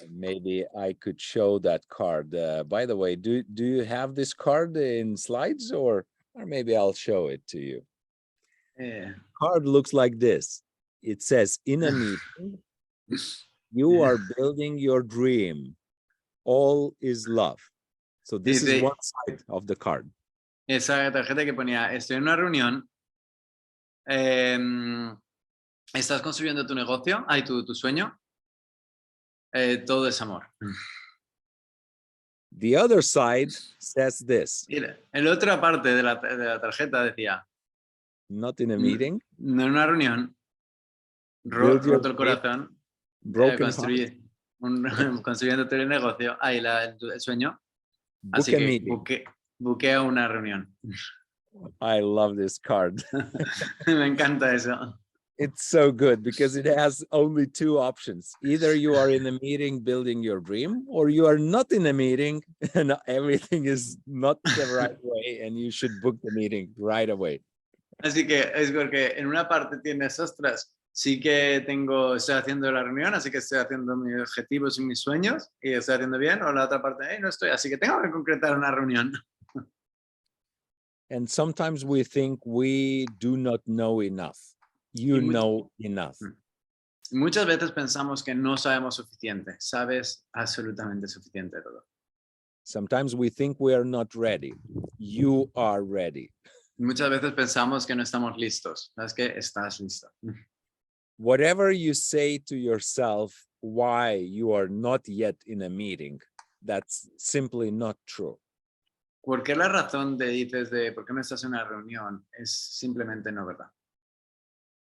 Maybe I could show that card. By the way, do you have this card in slides, or maybe I'll show it to you? Card looks like this. It says, in a meeting, you are building your dream. All is love. So this is one side of the card. Esa tarjeta que ponía, estoy en una reunión, estás construyendo tu negocio, tu sueño, todo es amor. The other side says this. Y la otra parte de la tarjeta decía, not in a meeting, no en una reunión, roto el corazón, construyendo tu negocio, el sueño. Así que buquea una reunión. I love this card. Me encanta eso. It's so good because it has only two options. Either you are in a meeting building your dream, or you are not in a meeting and everything is not the right way and you should book the meeting right away. Así que es porque en una parte tienes, ostras, sí que estoy haciendo la reunión, así que estoy haciendo mis objetivos y mis sueños y estoy haciendo bien, o la otra parte, no estoy, así que tengo que concretar una reunión. And sometimes we think we do not know enough. You know enough. Muchas veces pensamos que no sabemos suficiente. Sabes absolutamente suficiente de todo. Sometimes we think we are not ready. You are ready. Muchas veces pensamos que no estamos listos. ¿Sabes qué? Estás listo. Whatever you say to yourself why you are not yet in a meeting, that's simply not true. Porque la razón te dices de por qué no estás en una reunión es simplemente no verdad.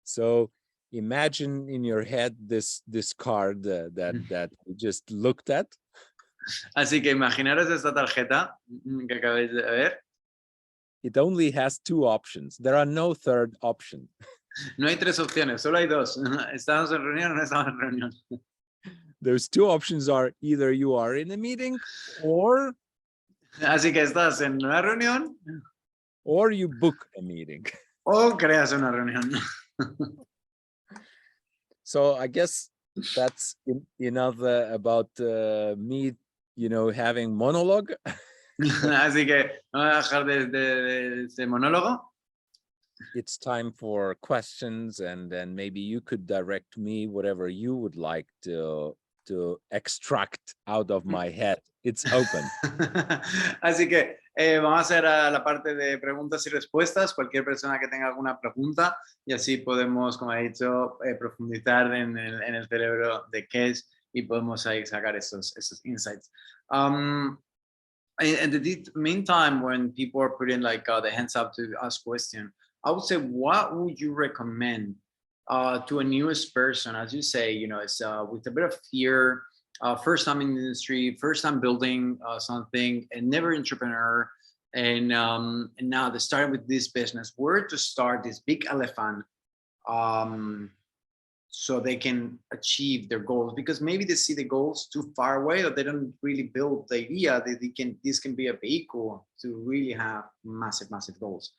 So imagine in your head this card that we just looked at. Así que imaginaros esta tarjeta que acabáis de ver. It only has two options. There are no third option. No hay tres opciones, solo hay dos. ¿Estamos en reunión o no estamos en reunión? those two options are either you are in a meeting or Así que estás en una reunión you book a meeting. o creas una reunión. So I guess that's enough about me, having monologue. Así que vamos a dejar de este monólogo. It's time for questions, and then maybe you could direct me whatever you would like to extract out of my head. It's open. Así que vamos a hacer la parte de preguntas y respuestas. Cualquier persona que tenga alguna pregunta, y así podemos, como he dicho, profundizar en el cerebro de Kes y podemos ahí sacar esos insights. In the meantime, when people are putting like the hands up to ask questions, I would say, what would you recommend to a newest person, as you say, it's with a bit of fear, first time in the industry, first time building something, and never entrepreneur, and now they started with this business. Where to start this big elephant, so they can achieve their goals? Because maybe they see the goals too far away, or they don't really build the idea that this can be a vehicle to really have massive goals.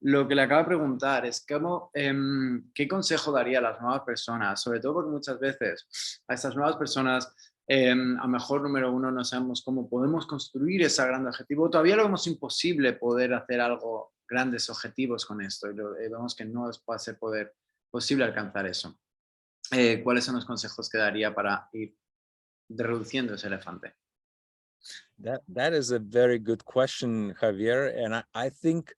Lo que le acabo de preguntar es qué consejo daría a las nuevas personas, sobre todo porque muchas veces a estas nuevas personas, a lo mejor, número uno, no sabemos cómo podemos construir ese gran objetivo. Todavía lo vemos imposible poder hacer algo, grandes objetivos con esto, y vemos que no va a ser posible alcanzar eso. ¿Cuáles son los consejos que daría para ir reduciendo ese elefante? That is a very good question, Javier, and I think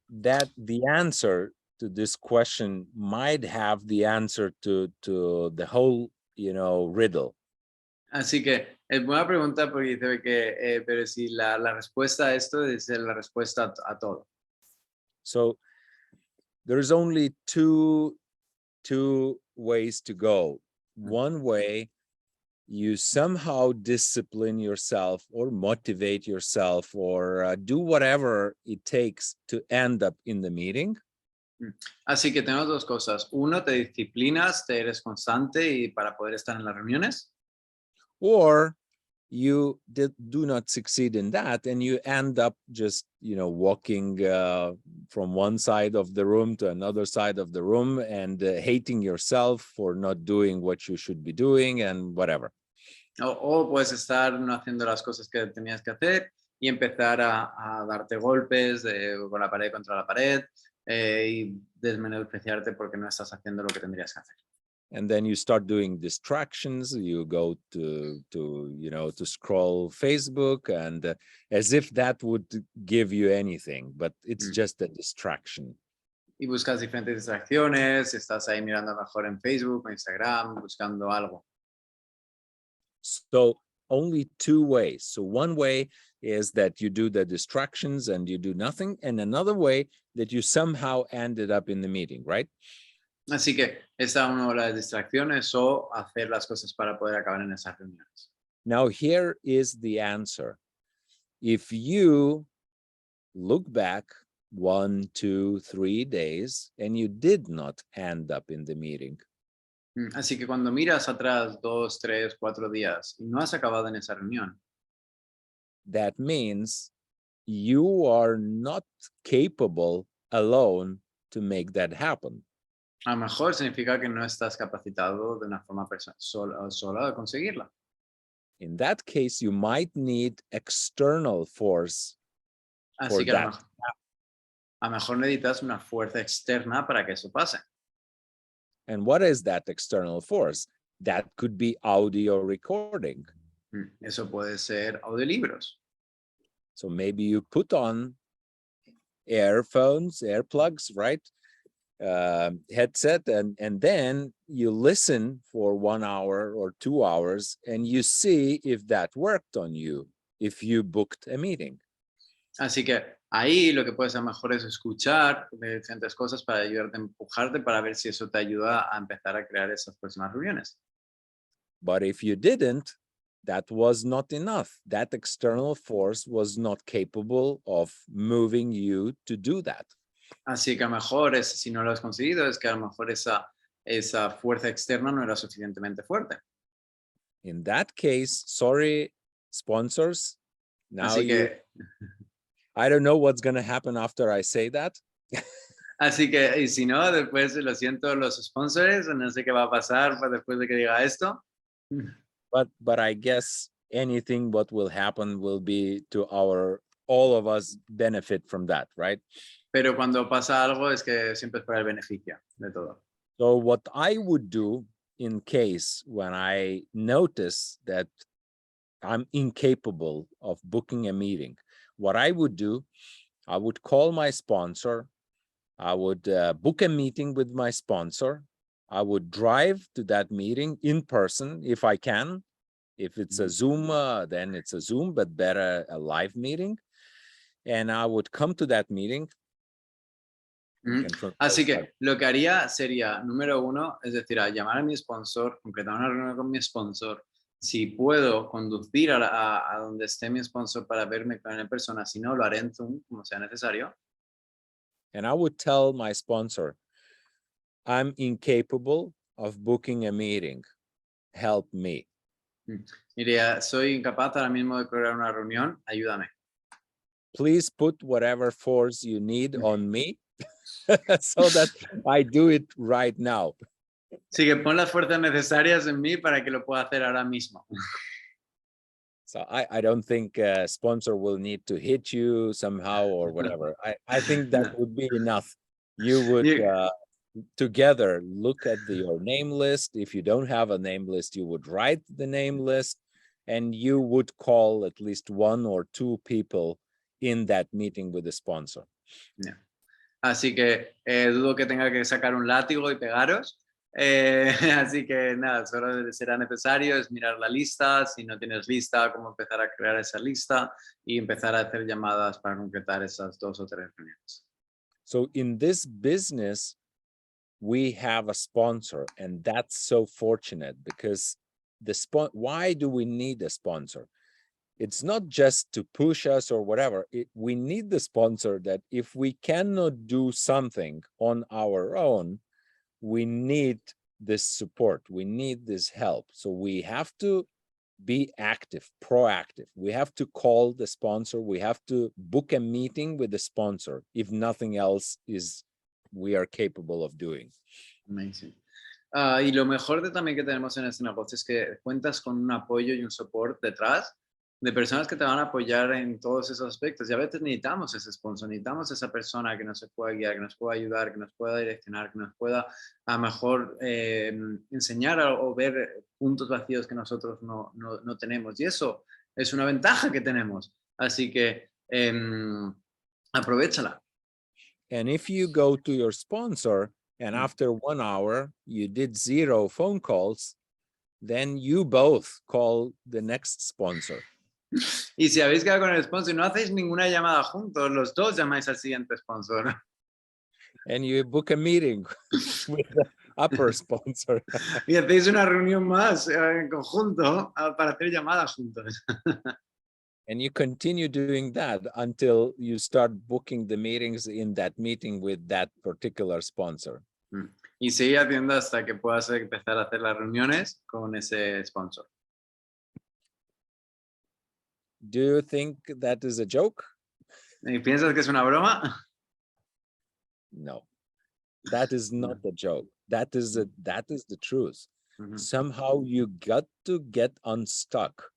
that the answer to this question might have the answer to the whole, riddle. Así que es buena pregunta, porque dice que, pero si la respuesta a esto es la respuesta a todo. So there's only two ways to go. One way, you somehow discipline yourself or motivate yourself or do whatever it takes to end up in the meeting. Así que tenemos dos cosas. Uno, te disciplinas, te eres constante y para poder estar en las reuniones. Or you do not succeed in that, and you end up just, walking from one side of the room to another side of the room and hating yourself for not doing what you should be doing and whatever. O puedes estar no haciendo las cosas que tenías que hacer y empezar a darte golpes con la pared contra la pared y desmenospreciarte porque no estás haciendo lo que tendrías que hacer. And then you start doing distractions. You go to scroll Facebook, and as if that would give you anything, but it's just a distraction. Y buscas diferentes distracciones, estás ahí mirando mejor en Facebook o Instagram, buscando algo. So only two ways. So one way is that you do the distractions and you do nothing, and another way that you somehow ended up in the meeting, right? Así que esta una de las distracciones o hacer las cosas para poder acabar en esas reuniones. Now here is the answer. If you look back 1, 2, 3 days and you did not end up in the meeting. Así que cuando miras atrás 2, 3, 4 días y no has acabado en esa reunión, that means you are not capable alone to make that happen. a lo mejor significa que no estás capacitado de una forma sola de conseguirla. In that case, you might need external force Así for que that. a lo mejor necesitas una fuerza externa para que eso pase. And what is that external force? That could be audio recording. Eso puede ser audiolibros. So maybe you put on earphones, earplugs, right? Headset, and then you listen for 1 hour or 2 hours and you see if that worked on you, if you booked a meeting. Así que ahí lo que puedes hacer mejor es escuchar de diferentes cosas para ayudarte a empujarte para ver si eso te ayuda a empezar a crear esas próximas reuniones. But if you didn't, that was not enough. That external force was not capable of moving you to do that. Así que a lo mejor, si no lo has conseguido, es que a lo mejor esa fuerza externa no era suficientemente fuerte. In that case, sorry, sponsors. Now I don't know what's going to happen after I say that. Así que, y si no, después lo siento los sponsors, no sé qué va a pasar después de que diga esto. But I guess anything what will happen will be to all of us benefit from that, right? Pero cuando pasa algo es que siempre es para el beneficio de todo. So what I would do in case when I notice that I'm incapable of booking a meeting, what I would do, I would call my sponsor. I would book a meeting with my sponsor. I would drive to that meeting in person if I can. If it's a Zoom, then it's a Zoom, but better a live meeting. And I would come to that meeting. Así que lo que haría sería, número uno, es decir, a llamar a mi sponsor, concretar una reunión con mi sponsor. Si puedo conducir a donde esté mi sponsor para verme con él en persona, si no, lo haré en Zoom, como sea necesario. And I would tell my sponsor, I'm incapable of booking a meeting. Help me. Diría, soy incapaz ahora mismo de crear una reunión, ayúdame. Please put whatever force you need on me so that I do it right now. Sí, que pon las fuerzas necesarias en mí para que lo pueda hacer ahora mismo. So I don't think a sponsor will need to hit you somehow or whatever. I think that would be enough. You would together look at your name list. If you don't have a name list, you would write the name list and you would call at least one or two people in that meeting with the sponsor. Yeah. Así que dudo que tenga que sacar un látigo y pegaros. Así que nada, solo será necesario es mirar la lista, si no tienes lista, cómo empezar a crear esa lista y empezar a hacer llamadas para concretar esas 2 o 3 reuniones. So in this business, we have a sponsor, and that's so fortunate because why do we need a sponsor? It's not just to push us or whatever. We need the sponsor that if we cannot do something on our own, we need this support. We need this help. So we have to be active, proactive. We have to call the sponsor. We have to book a meeting with the sponsor if nothing else we are capable of doing. Amazing. Y lo mejor también que tenemos en este negocio es que cuentas con un apoyo y un soporte detrás de personas que te van a apoyar en todos esos aspectos. Y a veces necesitamos ese sponsor, necesitamos esa persona que nos pueda guiar, que nos pueda ayudar, que nos pueda direccionar, que nos pueda a lo mejor enseñar o ver puntos vacíos que nosotros no tenemos. Y eso es una ventaja que tenemos. Así que aprovéchala. And if you go to your sponsor and after 1 hour you did 0 phone calls, then you both call the next sponsor. Y si habéis quedado con el sponsor y no hacéis ninguna llamada juntos, los dos llamáis al siguiente sponsor. And you book a meeting with the upper sponsor. Y hacéis una reunión más en conjunto para hacer llamadas juntos. And you continue doing that until you start booking the meetings in that meeting with that particular sponsor. Y seguir haciendo hasta que puedas empezar a hacer las reuniones con ese sponsor. Do you think that is a joke? ¿Y piensas que es una broma? No, that is not a joke. That is the truth. Somehow you got to get unstuck.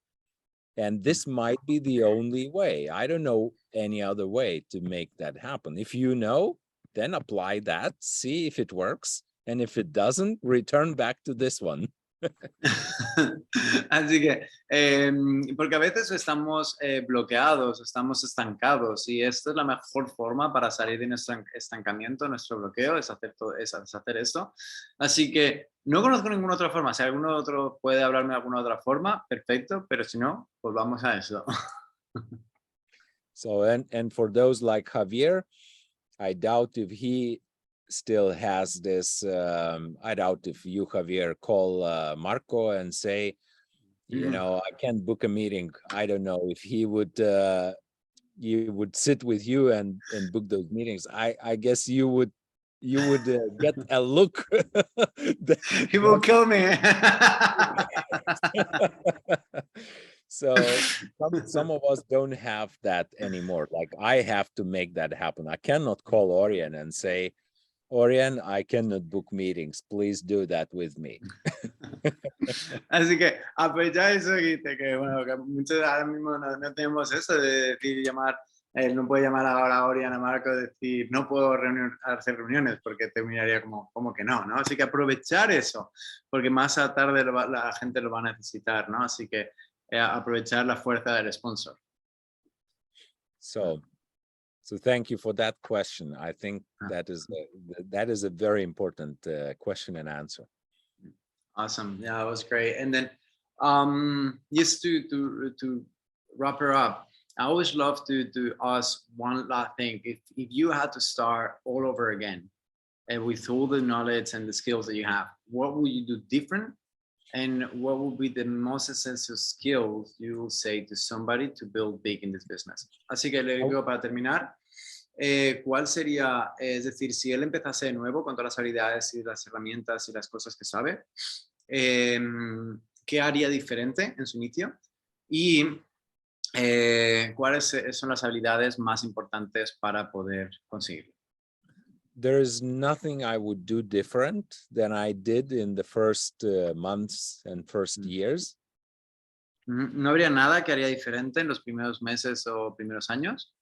And this might be the only way. I don't know any other way to make that happen. If you know, then apply that, see if it works. And if it doesn't, return back to this one. Así que, porque a veces estamos bloqueados, estamos estancados y esta es la mejor forma para salir de nuestro estancamiento, nuestro bloqueo, es hacer esto. Así que no conozco ninguna otra forma. Si alguno otro puede hablarme de alguna otra forma, perfecto, pero si no, pues vamos a eso. So, and for those like Javier, I doubt if he still has this. I doubt if you, Javier, call Marco and say, you know, I can't book a meeting. I don't know if he would sit with you and book those meetings. I guess you would you would get a look. He will kill me. So some of us don't have that anymore. Like I have to make that happen. I cannot call Orion and say, Orion, I cannot book meetings. Please do that with me. Así que aprovecha eso que dijiste, que bueno, que muchos ahora mismo no tenemos eso de decir llamar, no puede llamar ahora a Oriana Marco y decir no puedo hacer reuniones porque terminaría como que no, ¿no? Así que aprovechar eso, porque más a tarde la gente lo va a necesitar, ¿no? Así que aprovechar la fuerza del sponsor. So thank you for that question. I think that is a very important question and answer. Awesome. Yeah, that was great. And then just to wrap her up, I always love to ask one last thing. If you had to start all over again with all the knowledge and the skills that you have, what would you do different? And what would be the most essential skills you will say to somebody to build big in this business? Así que le digo para terminar, ¿cuál sería, es decir, si él empezase de nuevo con todas las habilidades y las herramientas y las cosas que sabe, qué haría diferente en su inicio? Y ¿cuáles son las habilidades más importantes para poder conseguirlo? There is nothing I would do different than I did in the first months and first years. No habría nada que haría diferente en los primeros meses o primeros años.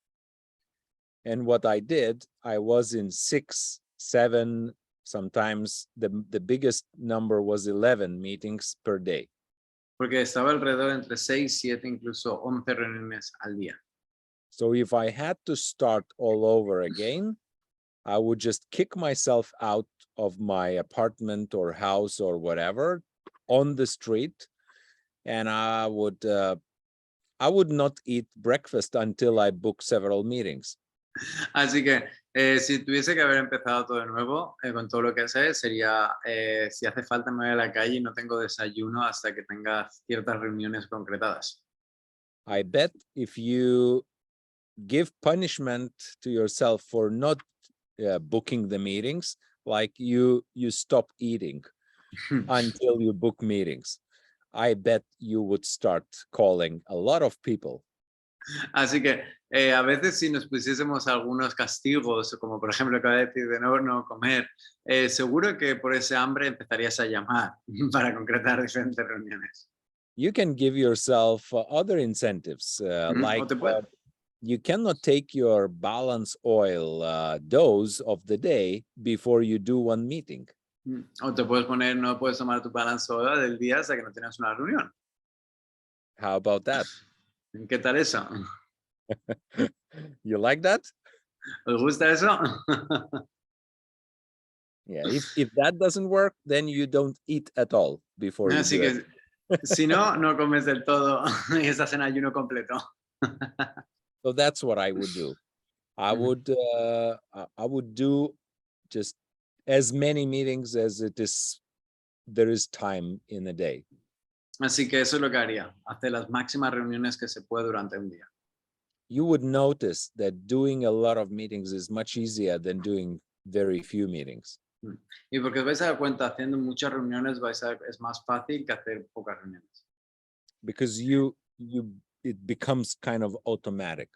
And what I did, I was in 6, 7, sometimes the biggest number was 11 meetings per day. Porque estaba alrededor entre 6, 7, incluso 11 reuniones al día. So if I had to start all over again, I would just kick myself out of my apartment or house or whatever on the street, and I would not eat breakfast until I book several meetings. Así que si tuviese que haber empezado todo de nuevo, con todo lo que sé, sería si hace falta me voy a la calle y no tengo desayuno hasta que tenga ciertas reuniones concretadas. I bet if you give punishment to yourself for not booking the meetings, like you stop eating until you book meetings, I bet you would start calling a lot of people. Así que a veces si nos pusiésemos algunos castigos, como por ejemplo acaba de decir de no comer, seguro que por ese hambre empezarías a llamar para concretar diferentes reuniones. You can give yourself other incentives, like you cannot take your balance oil dose of the day before you do one meeting. O te puedes poner, no puedes tomar tu balance oil del día hasta que no tienes una reunión. How about that? ¿Qué tal eso? You like that? ¿Os gusta eso? Yeah, if that doesn't work, then you don't eat at all before you Así do it. que si no, no comes del todo y estás en ayuno completo. So that's what I would do. I would do just as many meetings as there is time in a day. Así que eso es lo que haría, hacer las máximas reuniones que se puede durante un día. You would notice that doing a lot of meetings is much easier than doing very few meetings. Y porque os vais a dar cuenta, haciendo muchas reuniones es más fácil que hacer pocas reuniones. Because it becomes kind of automatic.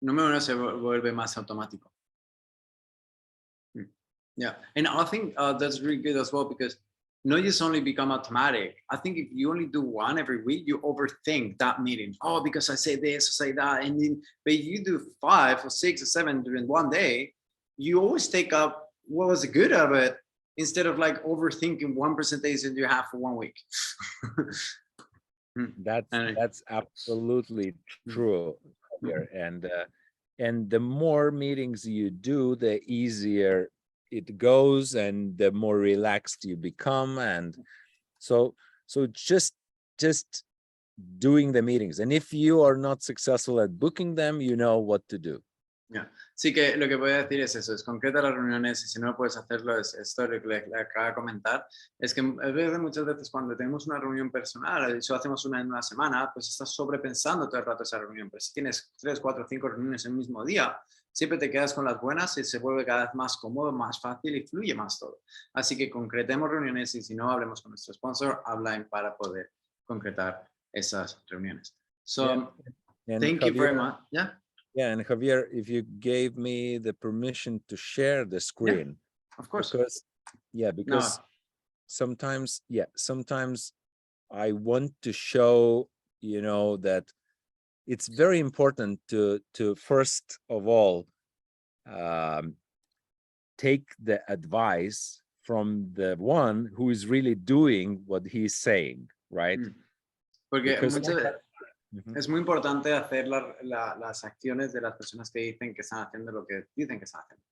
Número uno, se vuelve más automático. Yeah, and I think that's really good as well, because not just only become automatic. I think if you only do one every week, you overthink that meeting. Oh, because I say this, I say that, and then but you do 5 or 6 or 7 during one day, you always take up what was the good of it instead of like overthinking 1% that you have for 1 week. That's absolutely true. And the more meetings you do, the easier it goes and the more relaxed you become. And so just doing the meetings. And if you are not successful at booking them, you know what to do. Yeah. Sí, que lo que voy a decir es eso, es concreta las reuniones, y si no puedes hacerlo, es esto lo que le acabo de comentar, es que muchas veces cuando tenemos una reunión personal, eso hacemos una en una semana, pues estás sobrepensando todo el rato esa reunión, pero si tienes 3, 4, 5 reuniones en el mismo día, siempre te quedas con las buenas y se vuelve cada vez más cómodo, más fácil y fluye más todo. Así que concretemos reuniones y si no, hablemos con nuestro sponsor, habla para poder concretar esas reuniones. So, And thank you very Javier, much. Yeah, yeah, and Javier, if you gave me the permission to share the screen, of course. because No, sometimes I want to show, that it's very important to first of all take the advice from the one who is really doing what he's saying, right? porque Because Mhm. Es muy importante hacer las acciones de las personas que dicen que están haciendo lo que dicen que están haciendo.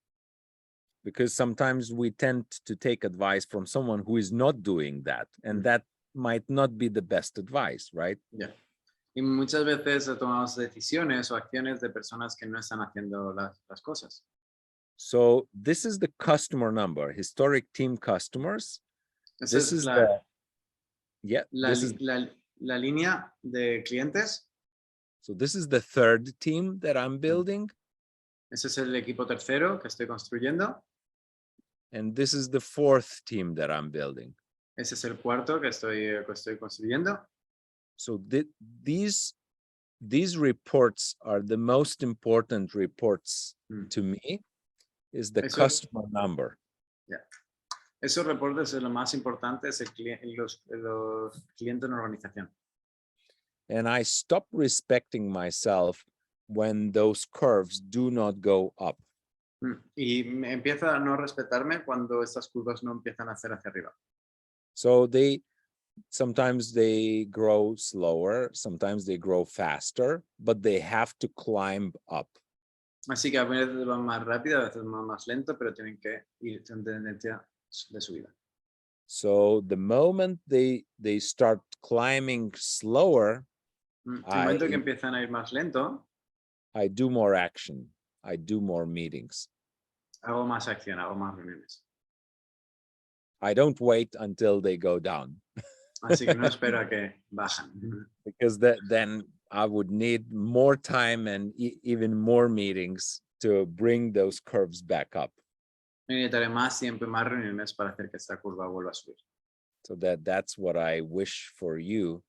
because sometimes we tend to take advice from someone who is not doing that, and that might not be the best advice, right? Yeah. Y muchas veces tomamos decisiones o acciones de personas que no están haciendo las cosas. So this is the customer number, historic team customers. Esa This es is la, this is la línea de clientes. so this is the third team that I'm building. Ese es el equipo tercero que estoy construyendo. And this is the fourth team that I'm building. Ese es el cuarto que estoy construyendo. So these reports are the most important reports to me, is the customer number. Yeah. Esos reportes es lo más importante, es los clientes en la organización. And I stop respecting myself when those curves do not go up. Y empiezo a no respetarme cuando estas curvas no empiezan a hacer hacia arriba. So sometimes they grow slower, sometimes they grow faster, but they have to climb up. Así que a veces van más rápido, a veces van más lento, pero tienen que ir en tendencia de subida. So the moment they start climbing slower, El momento que empiezan a ir más lento, I do more action, I do more meetings. Hago más acción, hago más reuniones. I don't wait until they go down. Así que no espero a que bajan. Because then I would need more time and even more meetings to bring those curves back up. Necesitaré más tiempo y más reuniones para hacer que esta curva vuelva a subir. So that's what I wish for you,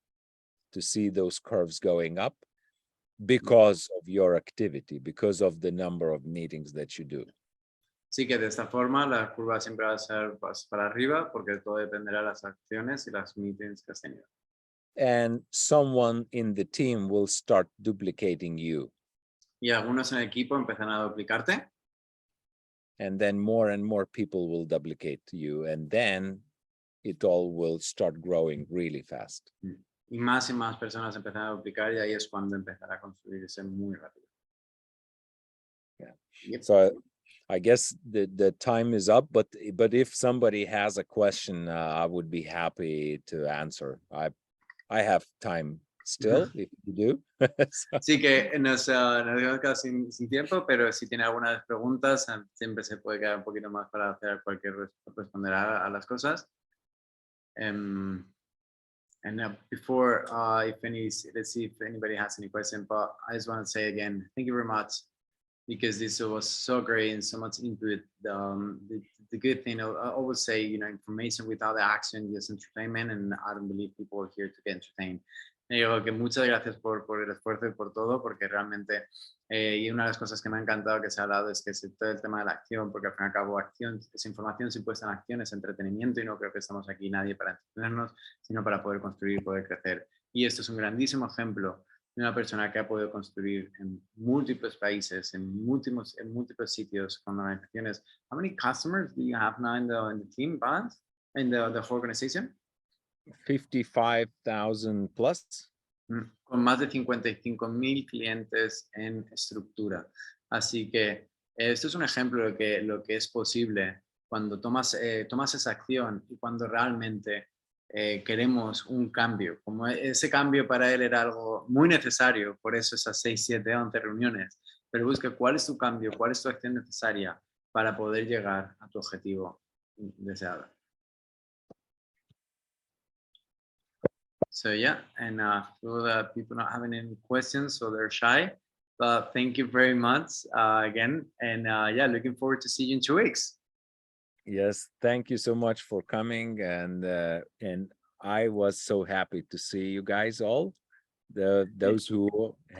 to see those curves going up because of your activity, because of the number of meetings that you do. Sí que de esta forma la curva siempre va a ser para arriba porque todo dependerá de las acciones y las meetings que has tenido. And someone in the team will start duplicating you. Y algunos en el equipo empezarán a duplicarte. And then more and more people will duplicate you, and then it all will start growing really fast. Y más personas empezarán a duplicar y ahí es cuando empezará a construirse muy rápido. Yeah. Yep. So I guess the time is up, but if somebody has a question, I would be happy to answer. I have time still, if you do. Sí que nos hemos quedado sin tiempo, pero si tiene algunas preguntas, siempre se puede quedar un poquito más para hacer responder a las cosas. And before, let's see if anybody has any question, but I just want to say again, thank you very much, because this was so great and so much input. The good thing, I always say, information without action is entertainment, and I don't believe people are here to get entertained. Y digo que muchas gracias por el esfuerzo y por todo, porque realmente, y una de las cosas que me ha encantado que se ha hablado es que es todo el tema de la acción, porque al fin y al cabo acción, esa información si puesta en acción es entretenimiento, y no creo que estamos aquí nadie para entretenernos, sino para poder construir y poder crecer. Y esto es un grandísimo ejemplo de una persona que ha podido construir en múltiples países, en múltiples sitios, con organizaciones. How many customers do you have now in the team, Vance, in the whole organization? 55,000 plus. Con más de 55,000 clientes en estructura. Así que esto es un ejemplo de lo que es posible cuando tomas esa acción y cuando realmente queremos un cambio. Como ese cambio para él era algo muy necesario, por eso esas 6, 7, 11 reuniones. Pero busca cuál es tu cambio, cuál es tu acción necesaria para poder llegar a tu objetivo deseado. So yeah, and for the people not having any questions, so they're shy, But thank you very much again. And yeah, looking forward to see you in 2 weeks. Yes, thank you so much for coming, and I was so happy to see you guys all, those who